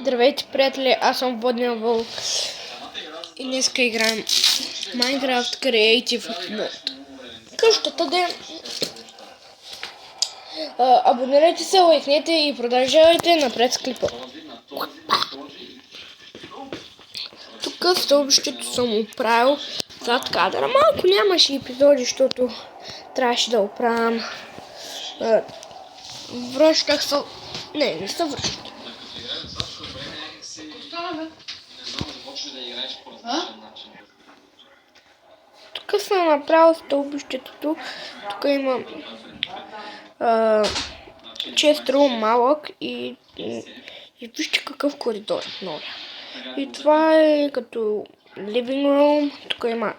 Здравейте, приятели, аз съм Водния вълк и днеска играем Minecraft Creative Mode. Къщата де. Абонирайте се, лайкнете и продължавайте напред с клипа. Тук стълбището съм оправил зад кадъра. Малко нямаше епизоди, защото трябваше да оправям. Връщах се... Не се връщах. Тук съм направил стълбището. Тук има чест рум малък и вижте какъв коридор новия. И това е като living room. Тук има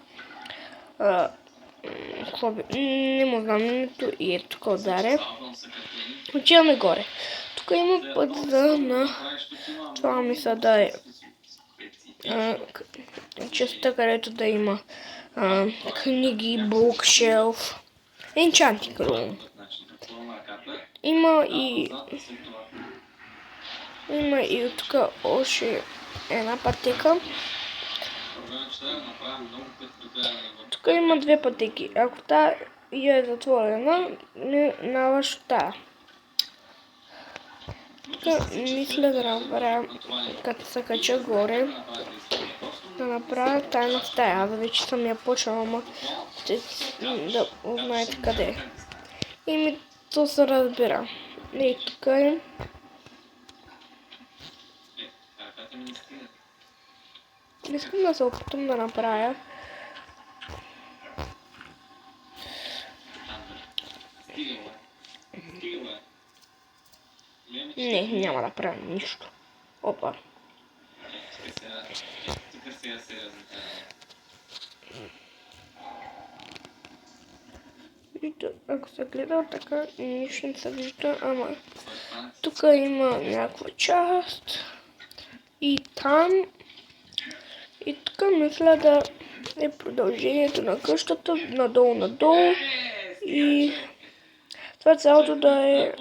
не му знам името и е тук отзаре. Отиваме горе. Тук има път на това мисля да е частта, където да има книги, bookshelf, enchanting room. Има и от тук още една пътека. Тук има две пътеки. Ако тази е затворена, не лъжа тая. Тук мисля да направя, като се кача горе, да направя тайна стая. Аз вече съм я почнала, ама да узнаете къде е. И то се разбира. И тук е. Искам да се опитам да направя. Не, няма да правя нищо. Опа. Ако се гледа така, нищо не се вижда, ама тук има някаква част и там. И тук мисля да е продължението на къщата, надолу и това цялото да е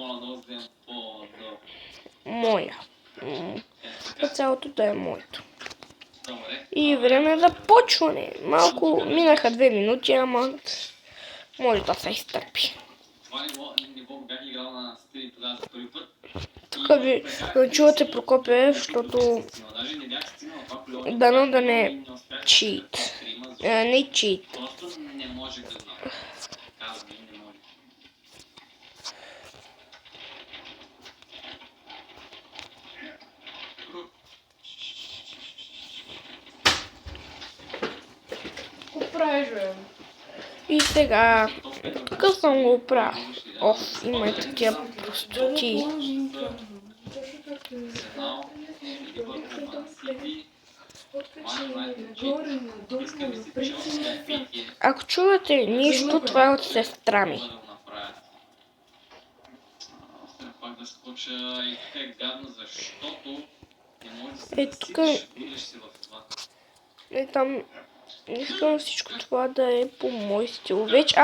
моя. Това цялото да е моето. И време за почване. Малко минаха 2 минути, ама може да се изтърпи. Тук ви чувате Прокопие, защото дано да не чит. Не чит. И сега, тук съм го оправил. Има и такива простоти. Ако чувате нищо, това е от сестра ми. Тук е там. Искам всичко това да е по мой стил. Вече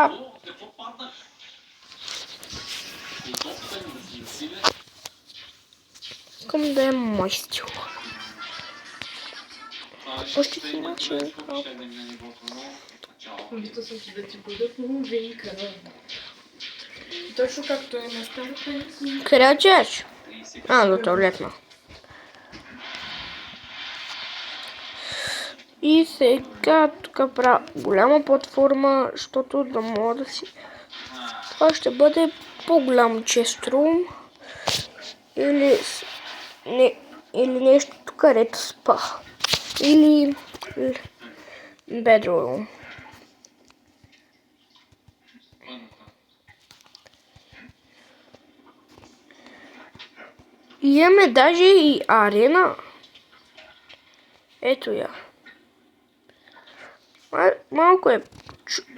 искам да е мой стил. Още си мачи. Точно както е на старата. Къде отиваш? До туалетна. И сега тук правя голяма платформа, защото да мога да си... Това ще бъде по-голям честрум или нещо тук, където спа. Или bedroom. Имаме даже и арена. Ето я. Малко е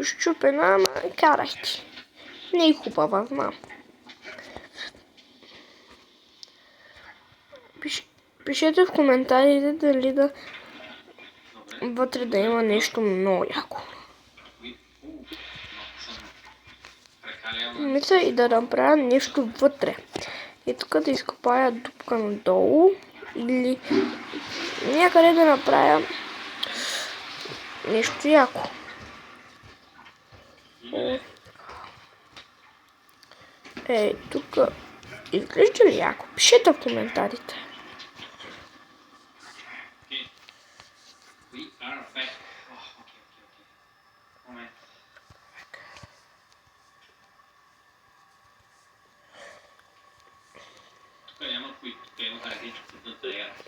щупена, ама карайте. Не е хубава, знам. Пишете в коментарите дали да вътре да има нещо много яко. Мисля и да направя нещо вътре. И тук да изкопая дупка надолу или някъде да направя нещо яко. Тук изглежда ли яко? Пишете в коментарите.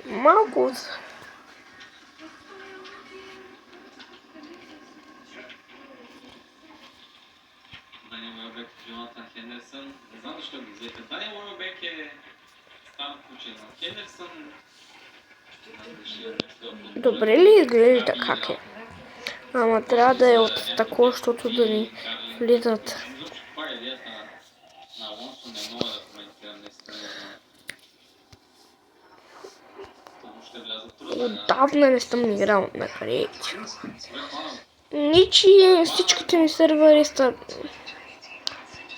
Малко. Даниел Уелбек, Джонатан Хендерсън. Не знам защо ги взете. Даниел Уелбек е стар куче на Хендерсън. Добре ли изглежда как е? Ама трябва да е от такова, защото да ни влизат. Това е идеята на Алонсо, не мога да коментирам, наистина не знам. Това ще вляза в труда. Отдавна не съм играл на Create. Всичките ми сервери са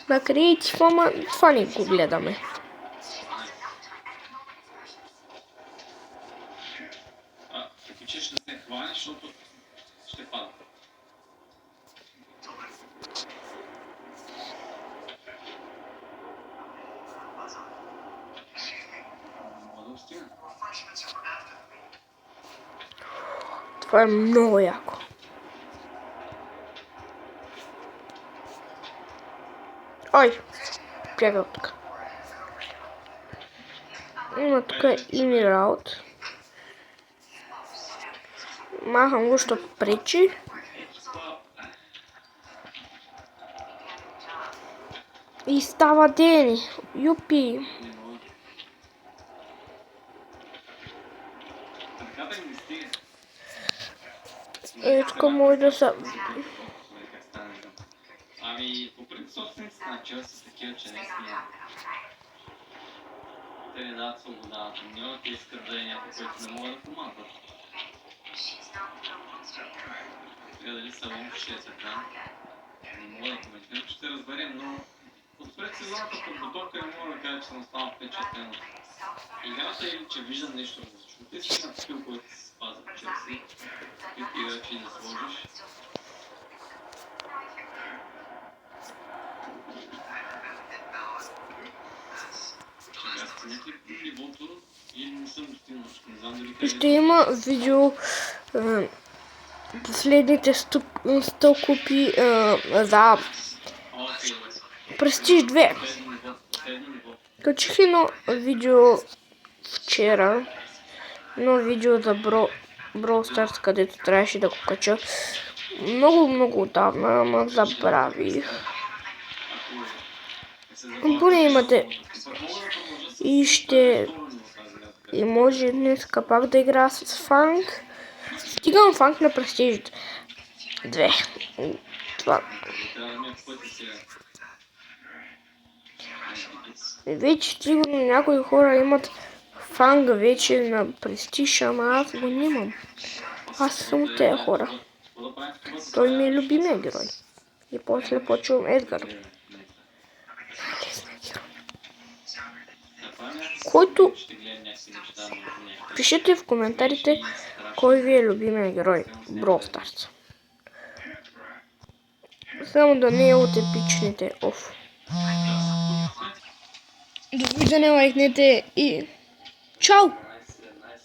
на Creative, ама това не го гледаме. Ако чеш да се хванеш, защото ще пада. Мога да стигна. Това е много яко. Ой, бягал тук. Има тук in route. Махам го, защото пречи. И става ден. Юпи. Тук може да са... Ами, по принцип собствениците на Челси са такива, че наистина те не дават свобода на треньора, те искат да е някой, който не могат да командват. Сега дали са лъмки ще е така, не мога да коментирам, че ще разберем, но от предсезонната подготовка не мога да кажа, че съм останал впечатлен от играта или че виждам нещо различно. Те си имат стил, който се спазва в Челси, които играчи да сложиш. Ще има видео последните 100 купи за Prestige 2. Качих едно видео вчера. Едно видео за Brawl Stars, където трябваше да го кача. Много отдавна, ама забравих. Поне имате и може днес пак да игра с Фанк. Стигам Фанк на Prestige 2. Това. Вече сигурно някои хора имат Фанк вече на Prestige, ама аз го нямам. Аз съм от тези хора. Той ми е любимия герой. И после почвам Едгар. Който... Пишете в коментарите кой ви е любимия герой в Brawl Stars. Само да не е от епичните. Довиждане, лайкнете и чао!